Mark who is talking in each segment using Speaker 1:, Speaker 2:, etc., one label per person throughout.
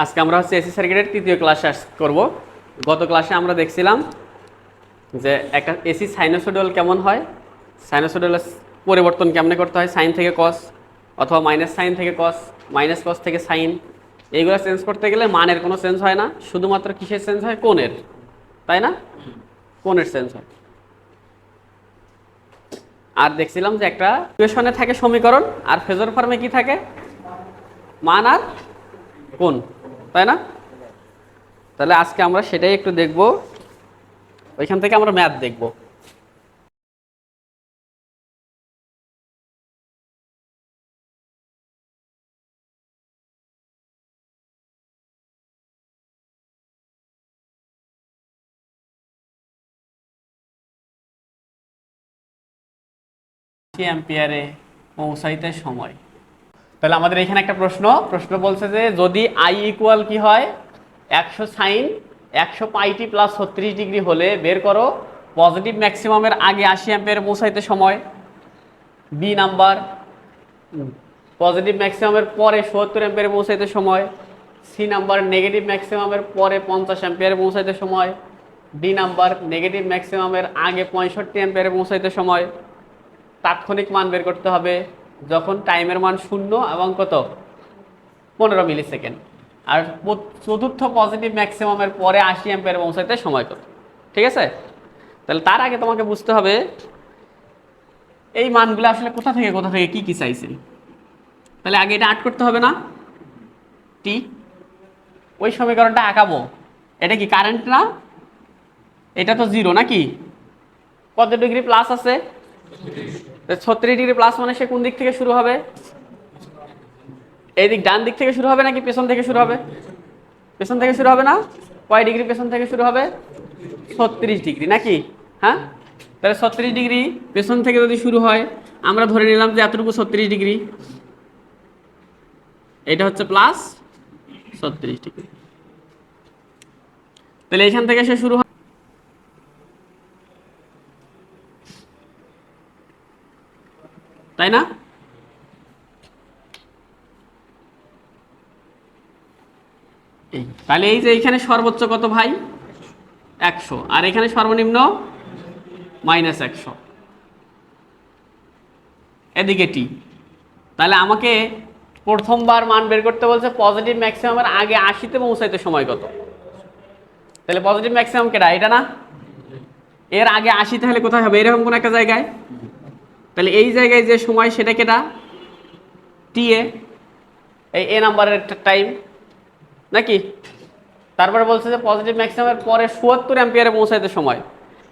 Speaker 1: আজকে আমরা হচ্ছে এসি সার্কিটের তৃতীয় ক্লাসে করব। গত ক্লাসে আমরা দেখছিলাম যে একটা এসি সাইনোসয়েডাল কেমন হয়, সাইনোসয়েডালের পরিবর্তন কেমনে করতে হয়, সাইন থেকে কস অথবা মাইনাস সাইন থেকে কস, মাইনাস কস থেকে সাইন। এইগুলো চেঞ্জ করতে গেলে মানের কোনো চেঞ্জ হয় না, শুধুমাত্র কিসের চেঞ্জ হয়? কোণের, তাই না? কোণের চেঞ্জ হয়। আর দেখছিলাম যে একটা ইকুয়েশনে থাকে সমীকরণ, আর ফেজর ফর্মে কি থাকে? মান আর কোণ, তাই না? তাহলে আজকে আমরা সেটাই একটু দেখব। ওইখান থেকে আমরা ম্যাথ দেখব। অ্যাম্পিয়ারে পৌঁছাইতে সময়। তাহলে আমাদের এখানে একটা প্রশ্ন বলছে যে যদি আই ইকুয়াল কি হয় 100 সাইন 100 পাইটি প্লাস 36 ডিগ্রি হলে বের করো পজিটিভ ম্যাক্সিমামের আগে 80 অ্যাম্পিয়ারে পৌঁছাইতে সময়। বি নাম্বার পজিটিভ ম্যাক্সিমামের পরে 70 অ্যাম্পিয়ারে পৌঁছাইতে সময়। সি নাম্বার নেগেটিভ ম্যাক্সিমামের পরে 50 অ্যাম্পিয়ারে পৌঁছাইতে সময়। ডি নাম্বার নেগেটিভ ম্যাক্সিমামের আগে 65 অ্যাম্পিয়ারে পৌঁছাইতে সময়। তাৎক্ষণিক মান বের করতে হবে যখন টাইমের মান 0 এবং কত 15 মিলি সেকেন্ড। আর চতুর্থ পজিটিভ ম্যাক্সিমামের পরে 80 অ্যাম্পিয়ারে পৌঁছাইতে সময় কত। ঠিক আছে? তাহলে তার আগে তোমাকে বুঝতে হবে এই মানগুলো আসলে কোথা থেকে কি কি চাইছে। তাহলে আগে এটা আট করতে হবে না? টি ওই সমীকরণটা আঁকাবো। এটা কি কারেন্ট না? এটা তো জিরো নাকি? কত ডিগ্রি প্লাস আছে? 36 ডিগ্রি প্লাস মানে সে কোন দিক থেকে শুরু হবে? এই দিক ডান দিক থেকে শুরু হবে নাকি পেছন থেকে শুরু হবে? পেছন থেকে শুরু হবে না? কয় ডিগ্রি পেছন থেকে শুরু হবে? 36 ডিগ্রি নাকি? হ্যাঁ, তাহলে 36 ডিগ্রি পেছন থেকে যদি শুরু হয়, আমরা ধরে নিলাম যে এতটুকু 36 ডিগ্রি, এটা হচ্ছে প্লাস 36 ডিগ্রি। তাহলে এখান থেকে সে শুরু হয়, তাই না? তাহলে এই যে এখানে সর্বোচ্চ কত ভাই? 100, আর এখানে সর্বনিম্ন -100, এদিকে টি। তাহলে আমাকে প্রথমবার মান বের করতে বলছে পজিটিভ ম্যাক্সিমামের আগে 80-তে পৌঁছাইতে সময় কত। তাহলে পজিটিভ ম্যাক্সিমাম কেটা? এটা না? এর আগে 80 তাহলে কোথায় হবে? এরকম কোন একটা জায়গায়। তাহলে এই জায়গায় যে সময় সেটা কেটা? টি এ, এই এ নাম্বারের টাইম নাকি? তারপরে বলছে যে পজিটিভ ম্যাক্সিমামের পরে 70 অ্যাম্পিয়ারে পৌঁছাইতে সময়।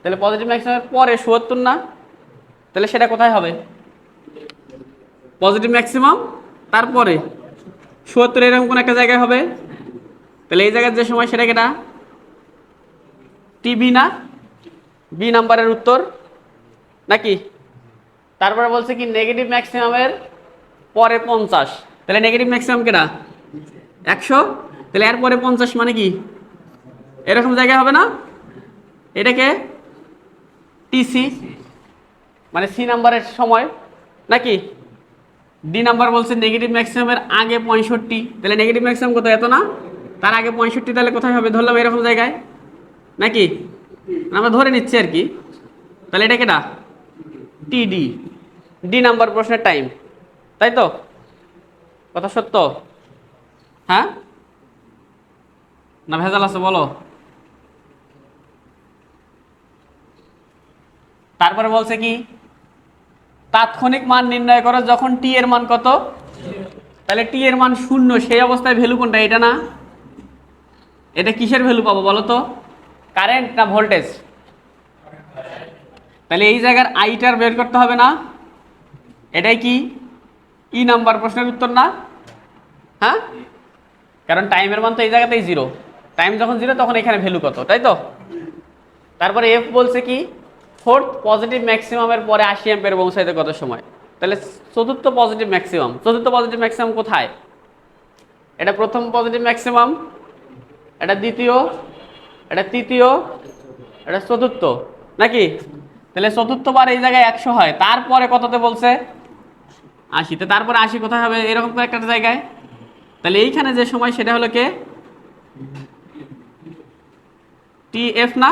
Speaker 1: তাহলে পজিটিভ ম্যাক্সিমামের পরে 70 না? তাহলে সেটা কোথায় হবে? পজিটিভ ম্যাক্সিমাম তারপরে 70 এরকম কোন একটা জায়গায় হবে। তাহলে এই জায়গার যে সময় সেটা কেটা? টিবি না? বি নাম্বারের উত্তর নাকি? তারপরে বলছে কি নেগেটিভ ম্যাক্সিমামের পরে 50। তাহলে নেগেটিভ ম্যাক্সিমাম কেটা? 100। তাহলে এর পরে 50 মানে কি এরকম জায়গায় হবে না? এটাকে টিসি মানে সি নাম্বারের সময় নাকি? ডি নাম্বার বলছে নেগেটিভ ম্যাক্সিমামের আগে 65। তাহলে নেগেটিভ ম্যাক্সিমাম কোথায়? এত না? তার আগে 65, তাহলে কোথায় হবে? ধরলাম এরকম জায়গায় নাকি? আমরা ধরে নিচ্ছি আর কি। তাহলে এটা কেটা? টিডি, ডি নাম্বার প্রশ্নের টাইম, তাই তো? কথা সত্য? হ্যাঁ না ভেজাল আছে বলো? তারপরে বলছে কি তাৎক্ষণিক মান নির্ণয় করো যখন টি এর মান কত। তাহলে টি এর মান 0, সেই অবস্থায় ভ্যালু কোনটা? এটা না? এটা কিসের ভ্যালু পাবো বলো তো? কারেন্ট না ভোল্টেজ? তাহলে এই জায়গার আইটার বের করতে হবে না? এটাই কি ই নাম্বার প্রশ্নের উত্তর না? হ্যাঁ, কারণ টাইমের মান তো এই জায়গাতেই 0। টাইম যখন 0 তখন এখানে ভ্যালু কত, তাই তো? তারপরে এফ বলছে কি ফোর্থ পজিটিভ ম্যাক্সিমামের পরে 80 অ্যাম্পিয়ার পৌঁছাইতে কত সময়। তাহলে চতুর্থ পজিটিভ ম্যাক্সিমাম কোথায়? এটা প্রথম পজিটিভ ম্যাক্সিমাম, এটা দ্বিতীয়, এটা তৃতীয়, এটা চতুর্থ নাকি? তাহলে চতুর্থবার এই জায়গায় 100 হয়, তারপরে কততে বলছে? 80তে। তারপরে 80 কোথায় হবে? এরকম একটা জায়গায়। তাহলে এইখানে যে সময় সেটা হলো কে টি এফ না,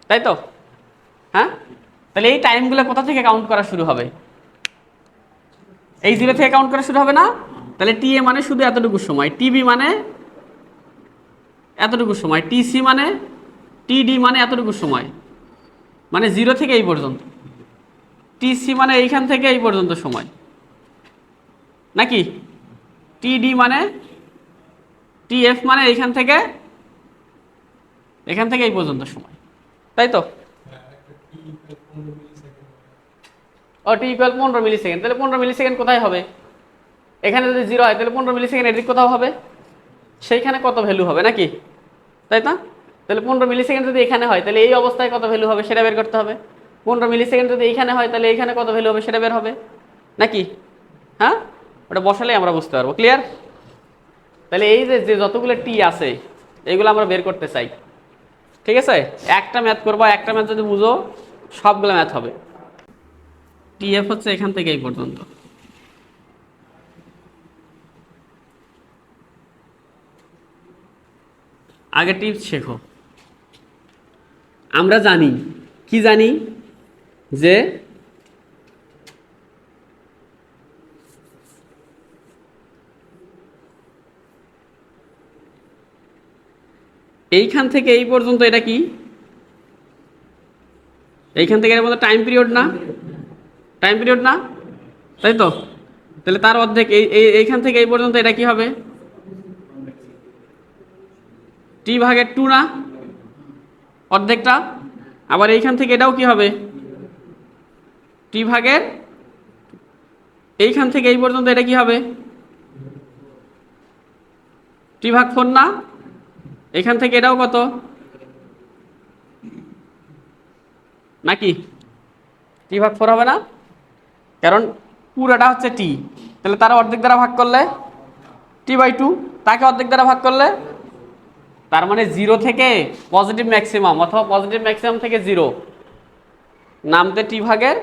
Speaker 1: তাই তো? হ্যাঁ, তাহলে এই টাইমগুলো কোথা থেকে কাউন্ট করা শুরু হবে? এই 0 থেকে কাউন্ট করা শুরু হবে না? তাহলে টি এ মানে শুধু এতটুকু সময়, টিবি মানে এতটুকু সময়, টিসি মানে, টিডি মানে এতটুকু সময়, মানে 0 থেকে এই পর্যন্ত। টিসি মানে এইখান থেকে এই পর্যন্ত সময় নাকি? টিডি মানে, টিএফ মানে এইখান থেকে এই পর্যন্ত সময়, তাই তো? ও টি ইকুয়াল 15 মিলি সেকেন্ড, তাহলে 15 মিলি সেকেন্ড কোথায় হবে? এখানে যদি 0 হয় তাহলে 15 মিলি সেকেন্ড এদিক কোথাও হবে, সেইখানে কত ভ্যালু হবে নাকি, তাই না? তাহলে 15 মিলি সেকেন্ড যদি এখানে হয় তাহলে এই অবস্থায় কত ভ্যালু হবে সেটা বের করতে হবে। 15 মিলি সেকেন্ড যদি এইখানে হয় তাহলে এইখানে কত ভ্যালু হবে সেটা বের হবে নাকি? হ্যাঁ, ওটা বসালেই আমরা বুঝতে পারবো। ক্লিয়ার? তাহলে এই যে যতগুলো টি আছে এইগুলো আমরা বের করতে চাই, ঠিক আছে? একটা ম্যাথ করবা, একটা ম্যাথ যদি বুঝো সবগুলো ম্যাথ হবে। টিএফ হচ্ছে এখান থেকে এই পর্যন্ত, আগে টিপস শেখো। আমরা জানি কি জানি যে এইখান থেকে এই পর্যন্ত এটা কি, এইখান থেকে এর মধ্যে টাইম পিরিয়ড না, টাইম পিরিয়ড না, তাই তো? তাহলে তার অর্ধেক এইখান থেকে এই পর্যন্ত এটা কি হবে? টি ভাগের 2 না, অর্ধেকটা। আবার এইখান থেকে এটাও কি হবে? টি ভাগের, এইখান থেকে এই পর্যন্ত এটা কি হবে? টি ভাগ 4 না, এখান থেকে এটাও কত নাকি? টি ভাগ 4 হবে না, কারণ পুরোটা হচ্ছে টি, তাহলে তারা অর্ধেক দ্বারা ভাগ করলে টি/2, তাকে অর্ধেক দ্বারা ভাগ করলে, তার মানে 0 থেকে পজিটিভ ম্যাক্সিমাম অথবা পজিটিভ ম্যাক্সিমাম থেকে 0 নামতে টি ভাগের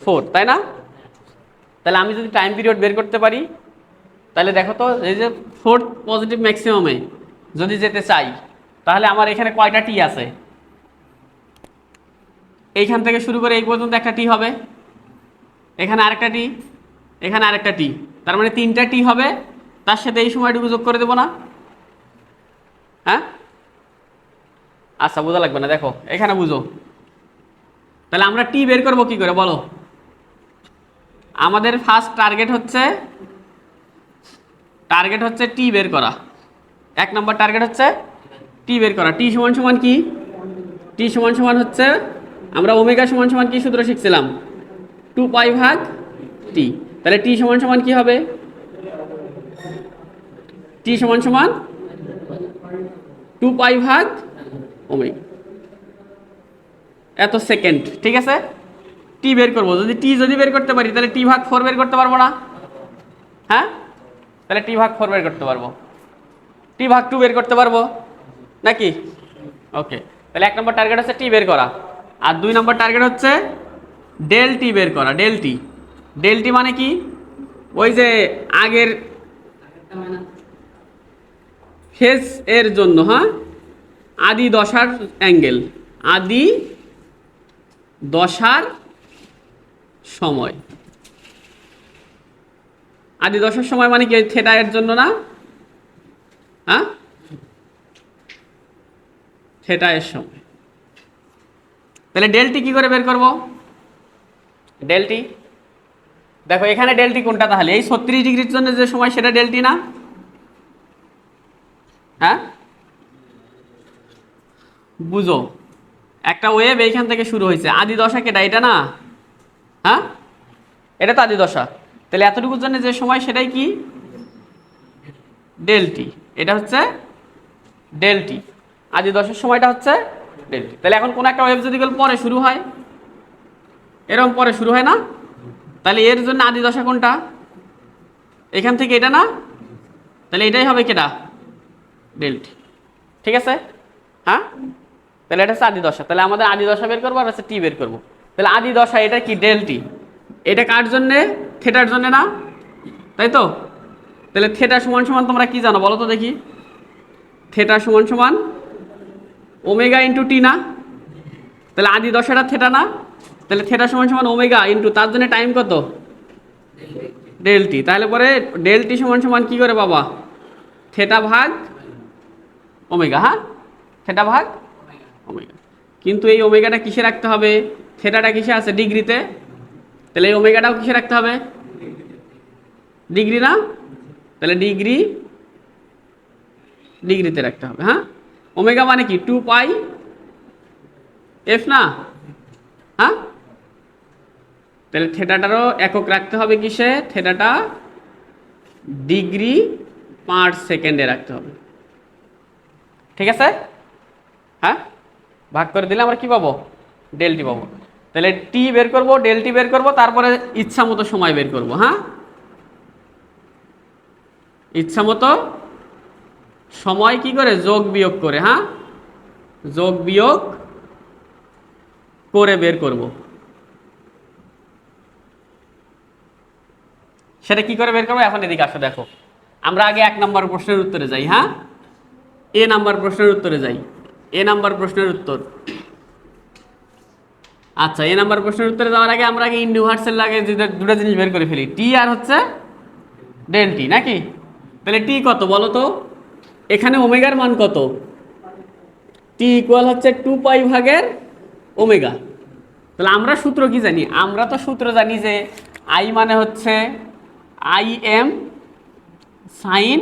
Speaker 1: 4, তাই না? তাহলে আমি যদি টাইম পিরিয়ড বের করতে পারি তাহলে দেখো তো, এই যে 4th পজিটিভ ম্যাক্সিমামে যদি যেতে চাই তাহলে আমার এখানে কয়টা টি আছে? এইখান থেকে শুরু করে এই পর্যন্ত একটা টি হবে, এখানে আরেকটা টি, এখানে আরেকটা টি, তার মানে 3টা টি হবে। তার সাথে এই সময়টুকু যোগ করে দেবো না? হ্যাঁ, আচ্ছা বোঝা লাগবে না, দেখো এখানে বুঝো। তাহলে আমরা টি বের করবো কি করে বলো? আমাদের ফার্স্ট টার্গেট হচ্ছে টি বের করা। 1 নম্বর টার্গেট হচ্ছে টি বের করা। টি সমান সমান কি? টি সমান সমান হচ্ছে, আমরা ওমেগা সমান সমান কি সূত্র শিখছিলাম? 2 পাই ভাগ টি। তাহলে টি সমান সমান কি হবে? টি সমান সমান 2 পাই ভাগ ওমেগা, এত সেকেন্ড, ঠিক আছে? টি বের করবো, যদি বের করতে পারি তাহলে টি ভাগ 4 বের করতে পারবো না? হ্যাঁ, তাহলে টি ভাগ 4 বের করতে পারবো, টি ভাগ 2 বের করতে পারবো নাকি? ওকে, তাহলে 1 নম্বর টার্গেট হচ্ছে টি বের করা, আর 2 নম্বর টার্গেট হচ্ছে ডেল টি বের করা। ডেল টি মানে কি? ওই যে আগের ফেজ এর জন্য, হ্যাঁ, আদি দশার অ্যাঙ্গেল, আদি দশার সময়। আদি দশার সময় মানে কি? থিটা এর জন্য না? হ্যাঁ, থিটা এর সময়। তাহলে ডেলটি কি করে বের করব? ডেলটি দেখো এখানে ডেলটি কোনটা, তাহলে এই 36 ডিগ্রির জন্য যে সময় সেটা ডেলটি না? হ্যাঁ, বুঝো, একটা ওয়েভ এইখান থেকে শুরু হয়েছে, আদি দশা কেটা? এটা না? হ্যাঁ, এটা তো আদি দশা। তাহলে এতটুকুর জন্য যে সময় সেটাই কি? ডেলটি। এটা হচ্ছে ডেলটি, আদি দশার সময়টা হচ্ছে ডেলটি। তাহলে এখন কোন একটা ওয়েভ যদি পরে শুরু হয়, এরকম পরে শুরু হয় না, তাহলে এর জন্য আদি দশা কোনটা? এখান থেকে এটা না? তাহলে এটাই হবে কেটা? ডেলটি, ঠিক আছে? হ্যাঁ, তাহলে এটা হচ্ছে আদি দশা। তাহলে আমাদের আদি দশা বের করবো আর হচ্ছে টি বের করবো। তাহলে আদি দশা এটা কি? ডেলটি। এটা কার জন্যে? থিটার জন্য না, তাই তো? তাহলে থিটা সমান সমান তোমরা কি জানো বলো তো দেখি? থিটা সমান সমান ওমেগা ইন্টু টি না, তাহলে আদি দশাটা থেটা না, তাহলে থেটা সমান সমান ওমেগা ইন্টু তার জন্য টাইম কত ডেল টি, তাহলে পরে ডেল টি সমান সমান কী করে বাবা থেটা ভাগ ওমেগা, হ্যাঁ থেটা ভাগ ওমেগা। কিন্তু এই ওমেগাটা কিসে রাখতে হবে, থেটাটা কিসে আছে ডিগ্রিতে, তাহলে এই ওমেগাটাও কিসে রাখতে হবে ডিগ্রি না, তাহলে ডিগ্রিতে রাখতে হবে। হ্যাঁ ওমেগা মানে কি 2 পাই এফ না, হ্যাঁ তাহলে থেটাটারও একক রাখতে হবে কিসে, থেটাটা ডিগ্রি পার সেকেন্ডে রাখতে হবে। ঠিক আছে, হ্যাঁ ভাগ করে দিলে আমরা কি পাবো ডেল টি পাবো। তাহলে টি বের করবো, ডেল টি বের করবো, তারপরে ইচ্ছা মতো সময় বের করবো। হ্যাঁ ইচ্ছা মতো সময় কি করে যোগ বিয়োগ করে, হ্যাঁ যোগ বিয়োগ করে বের করব। সেটা কি করে বের করবো, এখন এদিকে আসো দেখো। আমরা আগে 1 নম্বর প্রশ্নের উত্তরে যাই। হ্যাঁ এ নাম্বার প্রশ্নের উত্তরে যাই। এ নাম্বার প্রশ্নের উত্তর, আচ্ছা এ নাম্বার প্রশ্নের উত্তরে যাওয়ার আগে আমরা আগে ইউনিভার্সাল আগে দুটো জিনিস বের করে ফেলি, টি আর হচ্ছে ডেল টি নাকি। তাহলে টি কত বলো তো, এখানে ওমেগার মান কত, টি ইকুয়াল হচ্ছে 2 পাই ভাগের ওমেগা। তাহলে আমরা সূত্র কি জানি, আমরা তো সূত্র জানি যে আই মানে হচ্ছে I am sine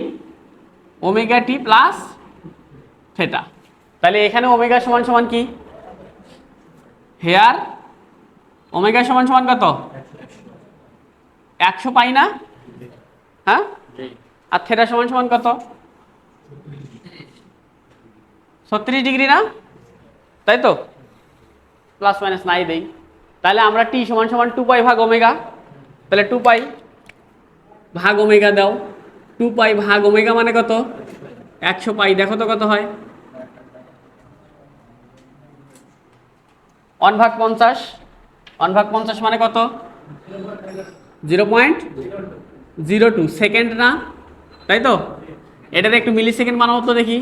Speaker 1: omega t plus theta. তাহলে এখানে ওমেগা সমান সমান কি, হেয়ার ওমেগা সমান সমান কত 100 পাই না, হ্যাঁ আর থেটা সমান সমান কত 36 ডিগ্রি না, তাই তো প্লাস মাইনাস নাই দেই। তাহলে আমরা টি সমান সমান 2 পাই ভাগ ওমেগা, তাহলে 2 পাই ভাগ ওমেগা দাও, 2 পাই ভাগ ওমেগা মানে কত 100 পাই, দেখো তো কত হয় 1/50, 1/50 মানে কত 0.02 সেকেন্ড না, তাই তো এটাতে একটু মিলি সেকেন্ড বানাবো তো দেখি,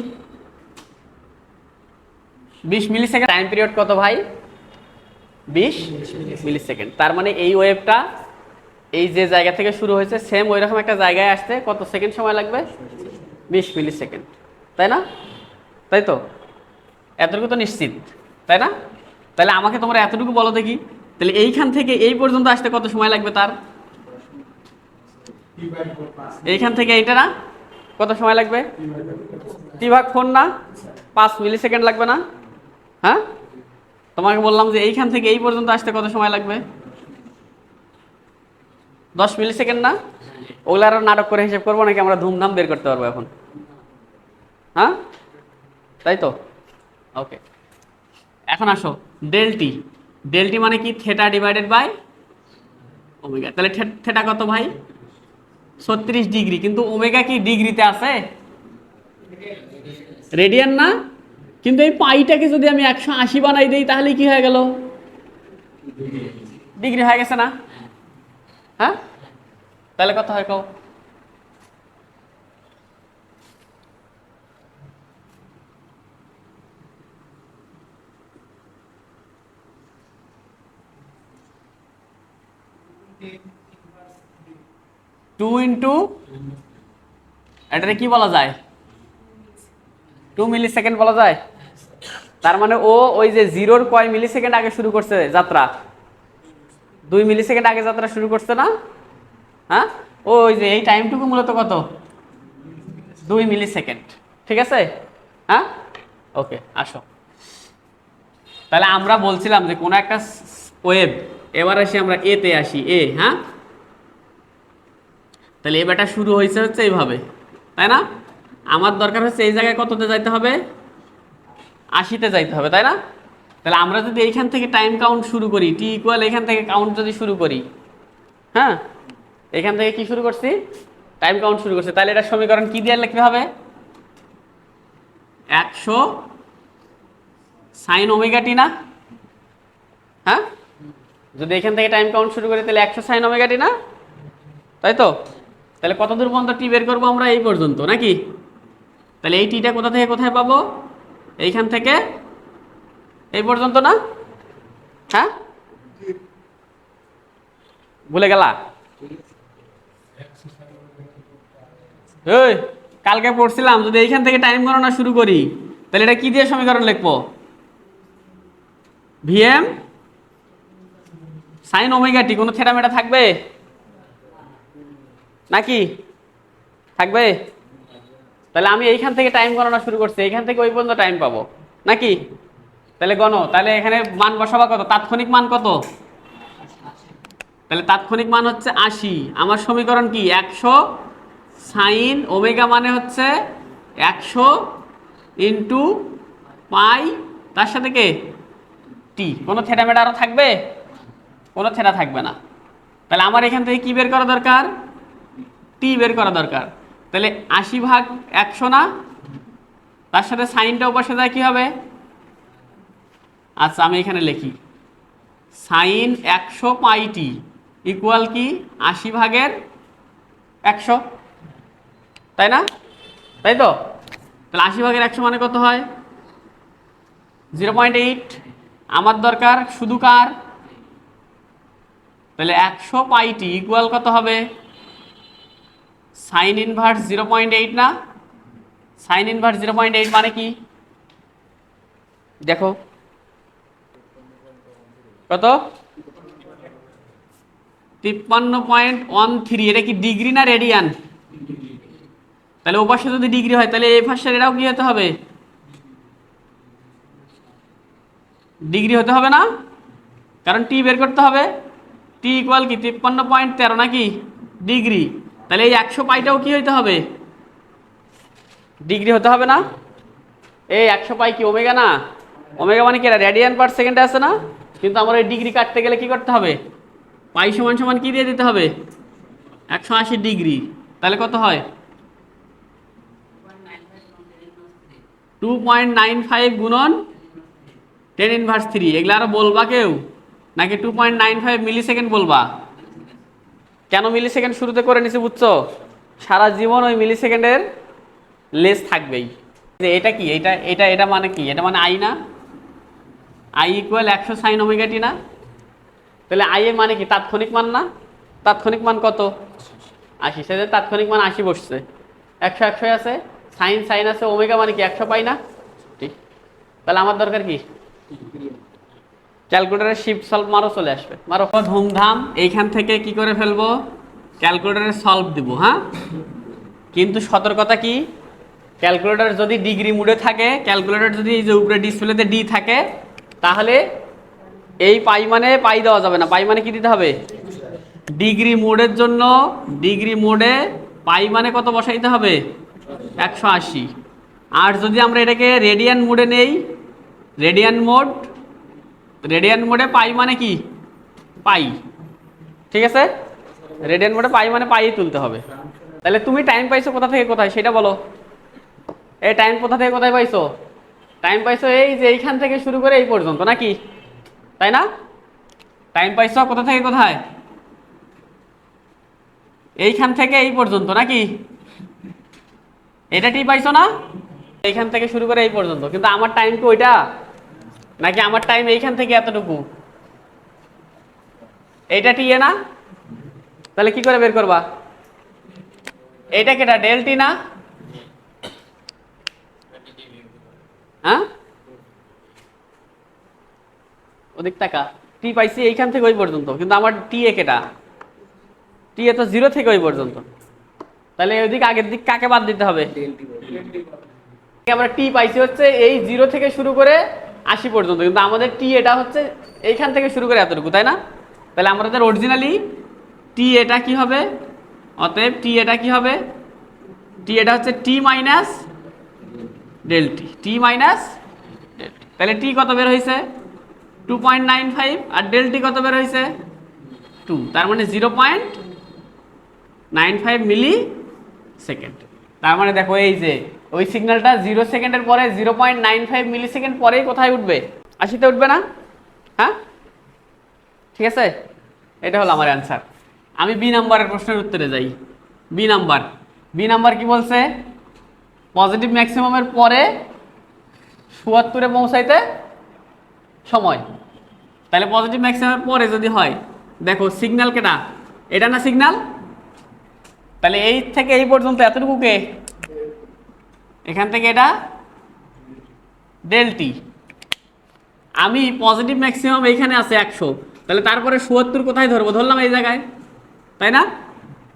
Speaker 1: 20 মিলি সেকেন্ড। টাইম পিরিয়ড কত ভাই 20 মিলি সেকেন্ড। তার মানে এই ওয়েভটা এই যে জায়গা থেকে শুরু হয়েছে সেম ওই রকম একটা জায়গায় আসতে কত সেকেন্ড সময় লাগবে 20 মিলি সেকেন্ড, তাই না, তাই তো এতটুকু তো নিশ্চিত, তাই না। তাহলে আমাকে তোমরা এতটুকু বলো দেখি, তাহলে এইখান থেকে এই পর্যন্ত আসতে কত সময় লাগবে তার, এইখান থেকে এইটা না কত সময় লাগবে টি ভাগ 4 না 5 মিলি সেকেন্ড লাগবে না। হ্যাঁ তোমাকে বললাম যে এইখান থেকে এই পর্যন্ত আসতে কত সময় লাগবে 10 মিলি সেকেন্ড না। ওগুলো আরো নাটক করে হিসেব করবো নাকি আমরা ধুমধাম বের করতে পারবো এখন, হ্যাঁ তাই তো ওকে। এখন আসো ডেল টি মানে কি থেটা ডিভাইডেড বাই ওমেগা। তাহলে থেটা কত ভাই 36 ডিগ্রি, কিন্তু ওমেগা কি ডিগ্রিতে আছে রেডিয়ান না, কিন্তু এই পাইটাকে যদি আমি 180 বানাই দিই তাহলে কি হয়ে গেল ডিগ্রি হয়ে গেছে না। হ্যাঁ তাহলে কত হয় কও 2 ইন্টু এটাকে কি বলা যায় 2 মিলি সেকেন্ড বলা যায়। তার মানে ও ওই যে জিরোর কয় মিলি সেকেন্ড আগে শুরু করছে যাত্রা, 2 মিলি সেকেন্ড আগে যাত্রা শুরু করছে না। হ্যাঁ ওই যে এই টাইমটুকু মূলত কত 2 মিলি সেকেন্ড, ঠিক আছে। হ্যাঁ ওকে আসো, তাহলে আমরা বলছিলাম যে কোনো একটা ওয়েভ, এবার আসি আমরা এতে আসি এ। হ্যাঁ তাহলে এবারটা শুরু হয়েছে হচ্ছে এইভাবে, তাই না। আমার দরকার হচ্ছে এই জায়গায় কততে যাইতে হবে 80-তে যাইতে হবে, তাই না। তাহলে আমরা যদি এইখান থেকে টাইম কাউন্ট শুরু করি, টি ইকুয়াল এখান থেকে কাউন্ট যদি শুরু করি, হ্যাঁ এখান থেকে কি শুরু করছি টাইম কাউন্ট শুরু করছি, তাহলে এটা সমীকরণ কি দিয়ে লিখতে হবে 100 সাইন ওমেগা টি না। হ্যাঁ যদি এখান থেকে টাইম কাউন্ট শুরু করি তাহলে 100 সাইন ওমেগা টি না, তাই তো। তাহলে কত দূর পর্যন্ত টি বের করবো আমরা এই পর্যন্ত নাকি। তাহলে এই টিটা কোথা থেকে কোথায় পাবো, এইখান থেকে এই পর্যন্ত না? হ্যাঁ, ভুলে গেলা? এই কালকে পড়ছিলাম যদি এইখান থেকে টাইম গণনা শুরু করি তাহলে এটা কি দিয়ে সমীকরণ লিখবো? ভিএম সাইন ওমেগা টি, কোনো থেটা মেটা থাকবে নাকি? থাকবে? তাহলে আমি এইখান থেকে টাইম গণনা শুরু করছি, এইখান থেকে ওই পর্যন্ত টাইম পাবো নাকি? তাহলে তাহলে এখানে মান বসাবা কত? তাৎক্ষণিক মান কত? তাহলে তাৎক্ষণিক মান হচ্ছে 80। আমার সমীকরণ কি? 100 সাইন ওমেগা মানে হচ্ছে 100 ইন্টু পাই, তার সাথে কে? টি। কোনো থেটা মেটা আরও থাকবে? কোনো থেটা থাকবে না। তাহলে আমার এখান থেকে কি বের করা দরকার? টি বের করা দরকার। তাহলে 80/100 না, তার সাথে সাইনটাও বসে যায়, কি হবে? আচ্ছা আমি এখানে লিখি সাইন 100 পাই টি ইকুয়াল কি 80/100, তাই না? তাই তো? তাহলে 80/100 মানে কত হয়? 0.8। আমার দরকার শুধু কার? তাহলে 100 পাই টি ইকুয়াল কত হবে? সাইন ইনভার্স 0.8 না? সাইন ইনভার্স 0.8 মানে কি দেখো, কত? 53.13। এটা কি ডিগ্রি না রেডিয়ান? তাহলে ও পাশে যদি ডিগ্রি হয় তাহলে এই পাশের এটাও কি হতে হবে? ডিগ্রি হতে হবে না? কারণ টি বের করতে হবে। টি ইকুয়াল কি 53.13 নাকি ডিগ্রি? তাহলে এই 100 পাইটাও কি হইতে হবে? ডিগ্রি হতে হবে না? এই 100 পাই কি ওমেগা না? ওমেগা মানে কি এটা রেডিয়ান পার সেকেন্ডে আছে না? কিন্তু আমার এই ডিগ্রি কাটতে গেলে কি করতে হবে? পাই সমান সমান কি দিয়ে দিতে হবে? 180 ডিগ্রি। তাহলে কত হয়? 2.95 গুণন 10⁻³ এগুলো আরো বলবা কেউ নাকি 2.95 মিলি সেকেন্ড বলবা? কেন মিলি সেকেন্ড শুরুতে করে নিছি বুঝছো? সারা জীবন ওই মিলি সেকেন্ডের লেস থাকবেই। এটা কি? এটা এটা এটা মানে কি? এটা মানে আই না? I equal 100 sine omega t না? তাহলে আই এর মানে কি? তাৎক্ষণিক মান না? তাৎক্ষণিক মান কত? 80। সেটা তাৎক্ষণিক মান 80 বসছে, 100 100 আছে, সাইন সাইন আছে, ওমেগা মানে কি 100 পাই না? ঠিক। তাহলে আমার দরকার কি? ক্যালকুলেটরে শিফট সলভ মারো, চলে আসবে। মারো ধুমধাম। এইখান থেকে কি করে ফেলবো? ক্যালকুলেটরে সলভ দিব। হ্যাঁ, কিন্তু সতর্কতা কি? ক্যালকুলেটর যদি ডিগ্রি মুডে থাকে, ক্যালকুলেটর যদি এই যে উপরে ডিসপ্লেতে ডি থাকে, তাহলে এই পাই মানে পাই দেওয়া যাবে না। পাই মানে কি দিতে হবে? ডিগ্রি মোডের জন্য ডিগ্রি মোডে পাই মানে কত বসাইতে হবে? 180। আর যদি আমরা এটাকে রেডিয়ান মোডে নেই, রেডিয়ান মোডে পাই মানে কি? পাই। ঠিক আছে, রেডিয়ান মোডে পাই মানে পাই তুলতে হবে। তাহলে তুমি টাইম পাইছো কোথা থেকে কোথায় সেটা বলো। এই টাইম কোথা থেকে কোথায় পাইছো? টাইম পাইছো এই যে এইখান থেকে শুরু করে এই পর্যন্ত নাকি? তাই না? টাইম পাইছো কোথা থেকে কোথায়? এইখান থেকে এই পর্যন্ত নাকি? এটা ঠিক পাইছো না? এইখান থেকে শুরু করে এই পর্যন্ত। কিন্তু আমার টাইম কি ওইটা নাকি আমার টাইম এইখান থেকে এতটুকু? এইটা টি এ না? তাহলে কি করে বের করবা? এইটা কেটা ডেল টি না? হ্যাঁ, ওদিক টাকা টি পাইছি এইখান থেকে ওই পর্যন্ত, কিন্তু আমার টি এ কেটা? টি এ তো 0 থেকে ওই পর্যন্ত। তাহলে ওইদিক আগের দিক কাকে বাদ দিতে হবে? আমরা টি পাইছি হচ্ছে এই 0 থেকে শুরু করে 80 পর্যন্ত, কিন্তু আমাদের টি এটা হচ্ছে এইখান থেকে শুরু করে এতটুকু, তাই না? তাহলে আমাদের অরিজিনালি টি এটা কি হবে? অতএব টি এটা কি হবে? টি এটা হচ্ছে টি মাইনাস ডেল টি, টি মাইনাস ডেল টি। তাহলে টি কত বের হয়েছে? 2.95। আর ডেল টি কত বের হয়েছে? 2। তার মানে 0.95 মিলি সেকেন্ড। তার মানে দেখো এই যে ওই সিগন্যালটা 0 সেকেন্ডের পরে 0.95 মিলি সেকেন্ড পরেই কোথায় উঠবে? 80-তে উঠবে না? হ্যাঁ, ঠিক আছে, এটা হলো আমার অ্যান্সার। আমি বি নাম্বারের প্রশ্নের উত্তরে যাই। বি নাম্বার কি বলছে? পজিটিভ ম্যাক্সিমামের পরে ৭৪-এ পৌঁছাইতে সময়। তাহলে পজিটিভ ম্যাক্সিমামের পরে যদি হয়, দেখো সিগন্যাল কেটা, এটা না সিগন্যাল, তাহলে এই থেকে এই পর্যন্ত এতটুকু কে, এখান থেকে এটা ডেল টি। আমি পজিটিভ ম্যাক্সিমাম এইখানে আছে 100, তাহলে তারপরে 77 কোথায় ধরবো, ধরলাম এই জায়গায়, তাই না?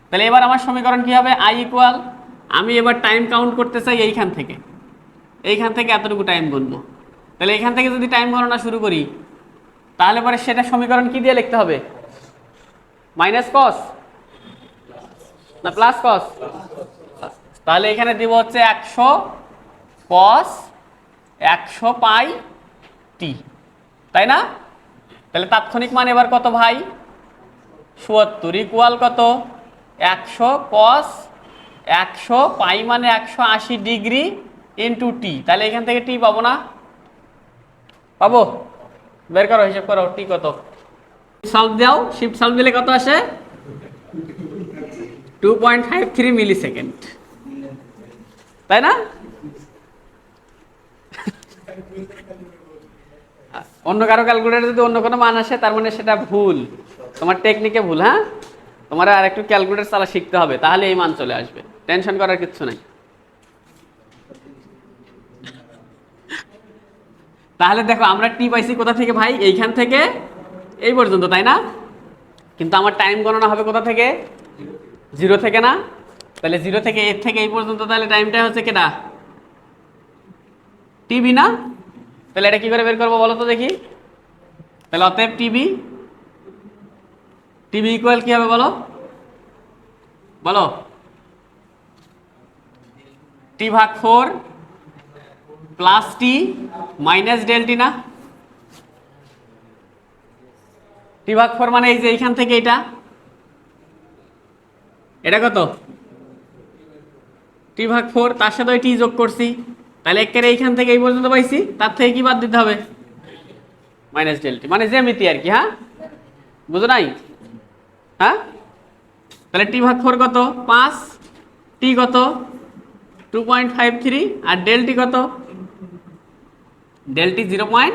Speaker 1: তাহলে এবার আমার সমীকরণ কি হবে, আই ইকুয়াল, আমি এবার টাইম কাউন্ট করতে চাই এইখান থেকে এতটুকু টাইম গুনবো। তাহলে এখান থেকে যদি টাইম গণনা শুরু করি, তাহলে পরে সেটা সমীকরণ কি দিয়ে লিখতে হবে, মাইনাস কস না প্লাস কস? তাহলে এখানে দিব হচ্ছে 100 কস 100 পাই টি, তাই না? তাহলে তাৎক্ষণিক মান এবার কত ভাই, 77 ইকুয়াল কত, 100 কস 100 পাই মানে 180 ডিগ্রি ইন্টু টি। তাহলে এখান থেকে টি পাবো না, পাবো? বের করো, হিসাব করো টি কত, সলভ দাও, শিফট সলভ দিলে কত আসে, 2.53 মিলি সেকেন্ড, তাই না? অন্য কারো ক্যালকুলেটর যদি অন্য কোনো মান আসে, তার মানে সেটা ভুল, তোমার টেকনিকে ভুল। হ্যাঁ, তোমার আর একটু ক্যালকুলেটর চালা শিখতে হবে, তাহলে এই মান চলে আসবে, টেনশন করার কিচ্ছু নাই। তাহলে দেখো আমরা টি পাইছি কোথা থেকে ভাই, এইখান থেকে এই পর্যন্ত, তাই না? কিন্তু আমার টাইম গণনা হবে কোথা থেকে, 0 থেকে না? তাহলে 0 থেকে এর থেকে এই পর্যন্ত, তাহলে টাইমটা হচ্ছে কেটা, টিবি না? তাহলে এটা কি করে বের করবো বলো তো দেখি। তাহলে অতএব টিবি ইকুয়াল কি হবে বলো, বলো, টি ভাগ 4 প্লাস টি মাইনাস ডেল টি না? টি ভাগ 4 মানে এই যে এইখান থেকে এটা কত, টি ভাগ 4, তার সাথে ওই টি যোগ করছি, তাহলে একেবারে এইখান থেকে এই পর্যন্ত পাইছি, তার থেকে কি বাদ দিতে হবে, মাইনাস ডেল টি, মানে জ্যামিতি আর কি। হ্যাঁ, বুঝো নাই? হ্যাঁ, তাহলে টি ভাগ 4 কত, 5, টি কত 2.53, আর ডেল টি কত, ডেল টি 0.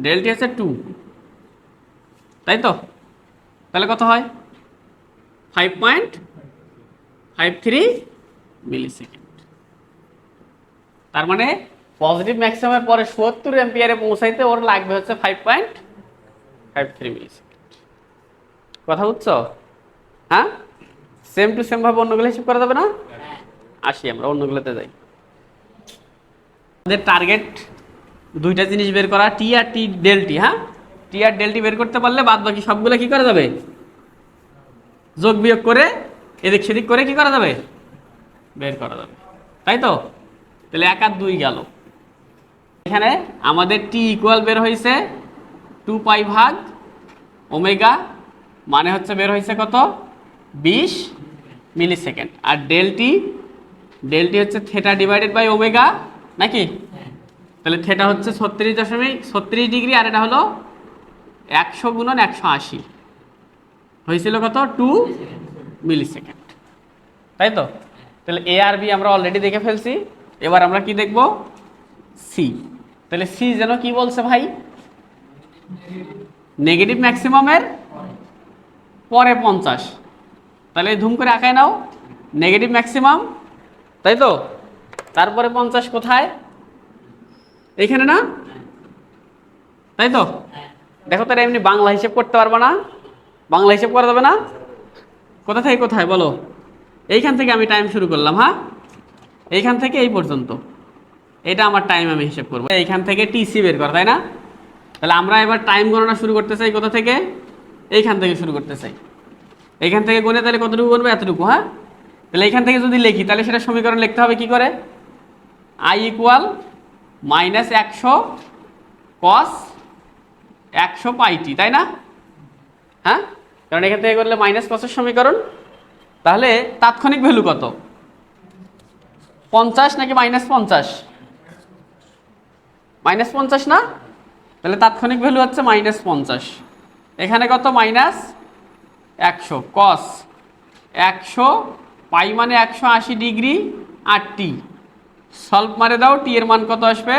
Speaker 1: ডেল টি হচ্ছে 2, তাই তো? তাহলে কত হয়, 5.53 মিলি সেকেন্ড। তার মানে পজিটিভ ম্যাক্সিমামের পরে 77 এম্পিয়ারে পৌঁছাইতে ওর লাগবে হচ্ছে 5.53 মিলি সেকেন্ড। কথা বুঝছো? হ্যাঁ, সেম টু সেম ভাবে অন্যগুলো হিসাব করা যাবে না? আসি আমরা অন্যগুলোতে যাই। আমাদের টার্গেট দুইটা জিনিস বের করা, টি আর টি ডেল টি। হ্যাঁ, টি আর ডেল টি বের করতে পারলে বাদ বাকি সবগুলো কি করা যাবে, যোগ বিয়োগ করে এদিক সেদিক করে কি করা যাবে, বের করা যাবে, তাই তো? তাহলে 1 আর 2 গেল। এখানে আমাদের টি ইকুয়াল বের হয়েছে 2 পাই ভাগ ওমেগা, মানে হচ্ছে বের হয়েছে কত, 20 মিলি সেকেন্ড। আর ডেল টি হচ্ছে থেটা ডিভাইডেড বাই ওমেগা নাকি? তাহলে থেটা হচ্ছে 36.36 ডিগ্রি, আর এটা হলো 100 গুণন 180, হয়েছিল কত, 2 মিলি সেকেন্ড, তাই তো? তাহলে এ আর বি আমরা অলরেডি দেখে ফেলছি, এবার আমরা কি দেখব, সি। তাহলে সি যেন কি বলছে ভাই, নেগেটিভ ম্যাক্সিমামের পরে 50, তাহলে ধুম করে আঁকায় নাও, নেগেটিভ ম্যাক্সিমাম, তাই তো? তারপরে 50 কোথায়, এইখানে না? তাই তো? দেখো তারা এমনি বাংলা হিসেব করতে পারবে না, বাংলা হিসেব করা যাবে না, কোথা থেকে কোথায় বলো, এইখান থেকে আমি টাইম শুরু করলাম। হ্যাঁ, এইখান থেকে এই পর্যন্ত এটা আমার টাইম, আমি হিসেব করবো এইখান থেকে টিসি বের কর, তাই না? তাহলে আমরা এবার টাইম গণনা শুরু করতে চাই কোথা থেকে, এইখান থেকে শুরু করতে চাই, এইখান থেকে গুনে তাহলে কতটুকু গুনবো, এতটুকু। হ্যাঁ, তাহলে এইখান থেকে যদি লিখি, তাহলে সেটা সমীকরণ লিখতে হবে কি করে, আই ইকুয়াল মাইনাস 100 কস 100 পাই টি, তাই না? হ্যাঁ, কারণ এখান থেকে করলে মাইনাস কসের সমীকরণ। তাহলে তাৎক্ষণিক ভ্যালু কত, 50 নাকি -50? -50 না? তাহলে তাৎক্ষণিক ভ্যালু হচ্ছে -50। এখানে কত, -100 কস 100 পাই মানে 180 ডিগ্রি, আর টি সলভ মারে দাও, টি এর মান কত আসবে,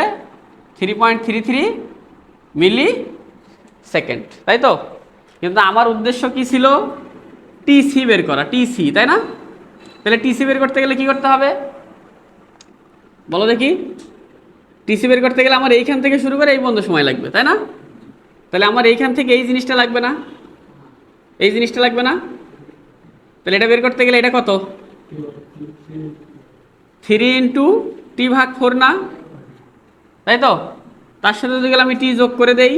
Speaker 1: 3.33 মিলি সেকেন্ড, তাই তো? কিন্তু আমার উদ্দেশ্য কি ছিল? টিসি বের করা, টিসি, তাই না? তাহলে টিসি বের করতে গেলে কি করতে হবে বলো দেখি? টিসি বের করতে গেলে আমার এইখান থেকে শুরু করে এই পর্যন্ত সময় লাগবে, তাই না? তাহলে আমার এইখান থেকে এই জিনিসটা লাগবে না, এই জিনিসটা লাগবে না? তাহলে এটা বের করতে গেলে এটা কত? 3 × T/4 না, তাই তো? তার সাথে যদি গেলে আমি টি যোগ করে দেই,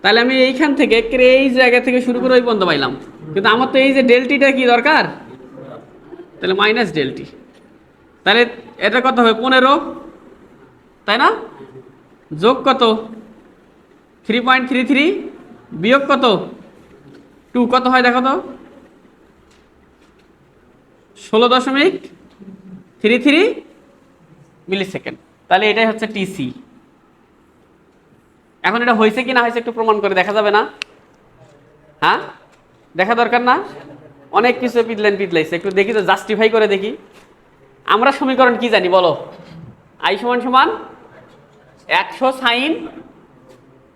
Speaker 1: তাহলে আমি এইখান থেকে এই জায়গা থেকে শুরু করে ওই পর্যন্ত পাইলাম। কিন্তু আমার তো এই যে ডেলটিটা কি দরকার, তাহলে মাইনাস ডেলটি। তাহলে এটা কত হবে? 15, তাই না? যোগ কত? 3.33 বিয়োগ কত? 2, কত হয় দেখো তো? 16.33 মিলি সেকেন্ড। তাহলে এটাই হচ্ছে টিসি। এখন এটা হয়েছে কি না হয়েছে একটু প্রমাণ করে দেখা যাবে না? হ্যাঁ, দেখা দরকার না? অনেক কিছু পিছলাইছে, একটু দেখি তো, জাস্টিফাই করে দেখি। আমরা সমীকরণ কি জানি বলো? আই সমান সমান 100 সাইন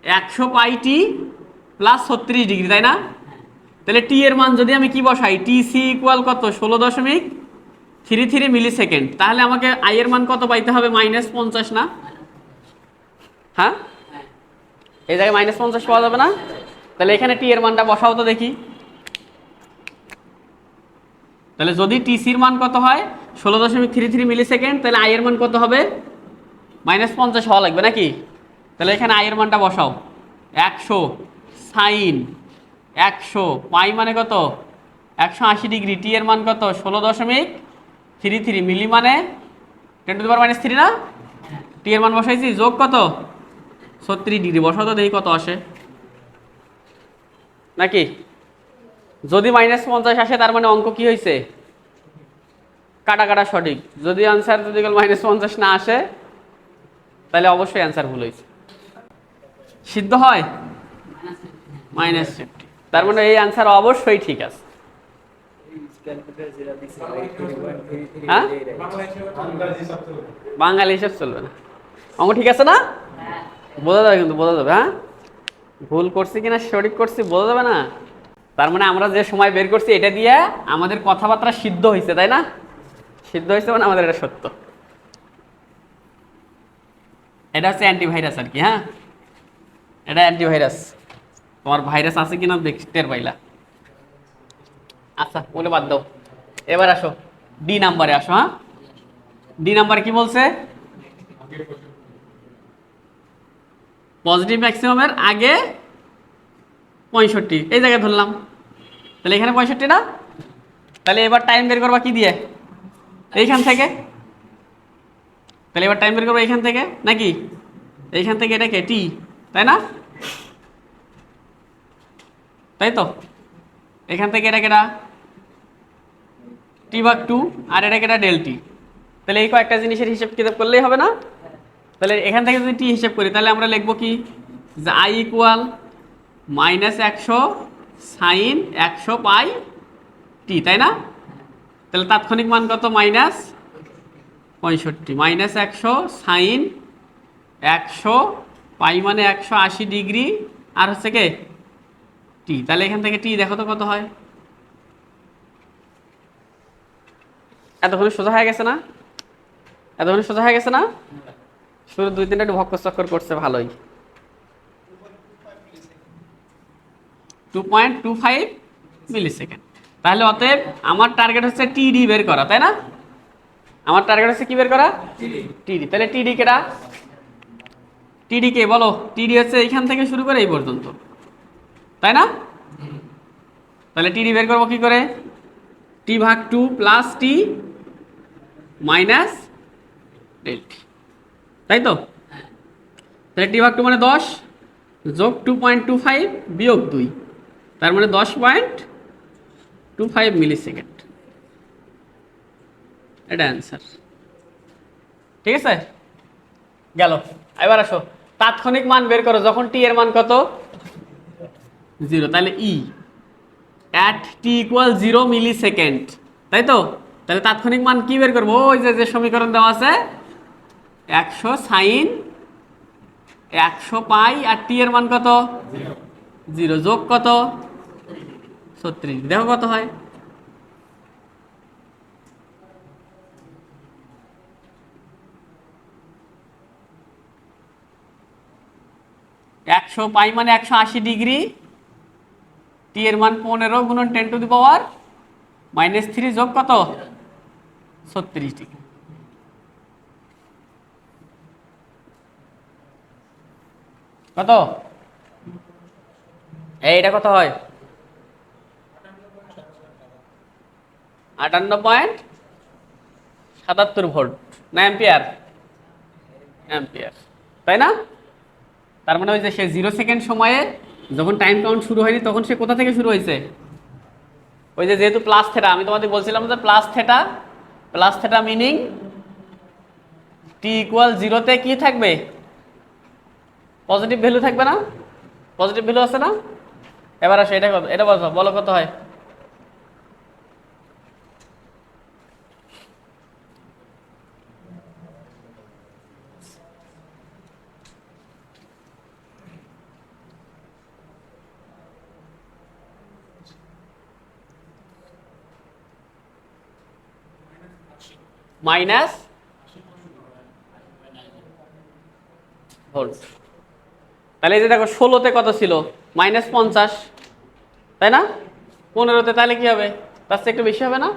Speaker 1: 100 পাই টি প্লাস 36 ডিগ্রি, তাই না? তাহলে টি এর মান যদি আমি কি বসাই, টিসি ইকুয়াল কত? 16.33 মিলি সেকেন্ড। তাহলে আমাকে আই এর মান কত পাইতে হবে? -50 না? হ্যাঁ, এই জায়গায় -50 পাওয়া যাবে না? তাহলে এখানে টি এর মানটা বসাও তো দেখি। তাহলে যদি টিসির মান কত হয় 16.33 মিলি সেকেন্ড, তাহলে আই এর মান কত হবে? -50 হওয়া লাগবে নাকি? তাহলে এখানে আই এর মানটা বসাও। 100 সাইন 100 পাই মানে কত? 180 ডিগ্রি। টি এর মান কত? 16.33 মিলি মানে 10⁻³ না? টি এর মান বসাইছি, যোগ কত? 36 ডিগ্রি। বসাও তো দেখি কত আসে নাকি? যদি -50 আসে তার মানে অঙ্ক কি হয়েছে? কাটা কাটা সঠিক। যদি আনসার যদি -50 না আসে তাহলে অবশ্যই অ্যান্সার ভুল হয়েছে। সিদ্ধ হয় -50, তার মানে এই অ্যান্সার অবশ্যই ঠিক আছে। হ্যাঁ, বাঙালি হিসাব চলবে না, অঙ্ক ঠিক আছে না? বোঝা যাবে, কিন্তু বোঝা যাবে। হ্যাঁ, ভুল করছি কিনা সঠিক করছি বোঝা যাবে না। তার মানে আমরা যে সময় বের করছি এটা দিয়ে আমাদের কথাবার্তা সিদ্ধ হয়েছে, তাই না? সিদ্ধ হয়েছে মানে আমাদের এটা সত্য। এটা হচ্ছে অ্যান্টিভাইরাস আর কি। হ্যাঁ, এটা অ্যান্টিভাইরাস। তোমার ভাইরাস আছে কিনা দেখতে পাইলা। আচ্ছা, বলে বাদ দাও। এবার আসো ডি নাম্বারে আসো। হ্যাঁ, ডি নাম্বারে কি বলছে? পজিটিভ ম্যাক্সিমামের আগে 65, এই জায়গায় ধরলাম। তাহলে এখানে 65 না? তাহলে এবার টাইম বের করবা কি দিয়ে? এইখান থেকে। তাহলে এবার টাইম বের করবো এইখান থেকে নাকি? এইখান থেকে এটা কে? টি, তাই না? তাই তো? এখান থেকে এটা কেটা? T/2, আর এটা কেটা? ডেলটি। তাহলে এই কয়েকটা জিনিসের হিসাব কিতাব করলেই হবে না? তাহলে এখান থেকে যদি টি হিসাব করি তাহলে আমরা লিখবো কি? যে আই ইকুয়াল -100 সাইন 100 পাই টি, তাই না? তাহলে তাৎক্ষণিক মান কত? -65। -100 সাইন 100 পাই মানে 180 ডিগ্রি, আর হচ্ছে কে? টি। তাহলে এখান থেকে টি দেখো তো কত হয়? এতক্ষণে সোজা হয়ে গেছে না? এতক্ষণে সোজা হয়ে গেছে না? শুরু 2-3টা একটু ভক্কর চক্কর করছে ভালোই। 2.25 মিলি সেকেন্ড। তাহলে অতএব আমার টার্গেট হচ্ছে টিডি বের করা, তাই না? আমার টার্গেট হচ্ছে কি বের করা? টিডি। তাহলে টিডি কেটা? টিডি কে বলো? টিডি হচ্ছে এইখান থেকে শুরু করে এই পর্যন্ত, তাই না? তাহলে টিডি বের করবো কি করে? T/2 প্লাস টি মাইনাস ডেলটি, তাই তো? তাহলে T/2 মানে 10 যোগ 2.25 বিয়োগ 2, তার মানে 10.25 মিলি সেকেন্ড। এটা অ্যান্সার। ঠিক আছে, গেল। এবার আসো তাৎক্ষণিক মান বের করো যখন টি এর মান কত? 0। তাহলে e at t equal 0 millisecond, তাই তো? তাহলে তাৎক্ষণিক মান কি বের করবো? ওই যে সমীকরণ দেওয়া আছে 100 সাইন 100 পাই আর টি এর মান কত 0 যোগ কত 36, দেখো কত হয়। একশো পাই মানে 180 ডিগ্রি, টি এর মান 15 গুণন 10⁻³ যোগ কত 36 ডিগ্রি। কত এইটা কত হয় 58.77 ভোল্ট না অ্যাম্পিয়ার, অ্যাম্পিয়ার তাই না? তার মানে ওই যে সে 0 সেকেন্ড সময়ে যখন টাইম কাউন্ট শুরু হয়নি তখন সে কোথা থেকে শুরু হয়েছে, ওই যে যেহেতু প্লাস থেটা, আমি তোমাদের বলছিলাম যে plus theta meaning T equal 0-তে কি থাকবে পজিটিভ ভ্যালু থাকবে না, পজিটিভ ভ্যালু আছে না। এবার আসো এটা কত, এটা বলো কত হয় মাইনাস ভোল্ট। তাহলে এই যে দেখো 16-তে কত ছিল -50, তাই না? 15-তে তাহলে কি হবে তার চেয়ে একটু বেশি হবে না,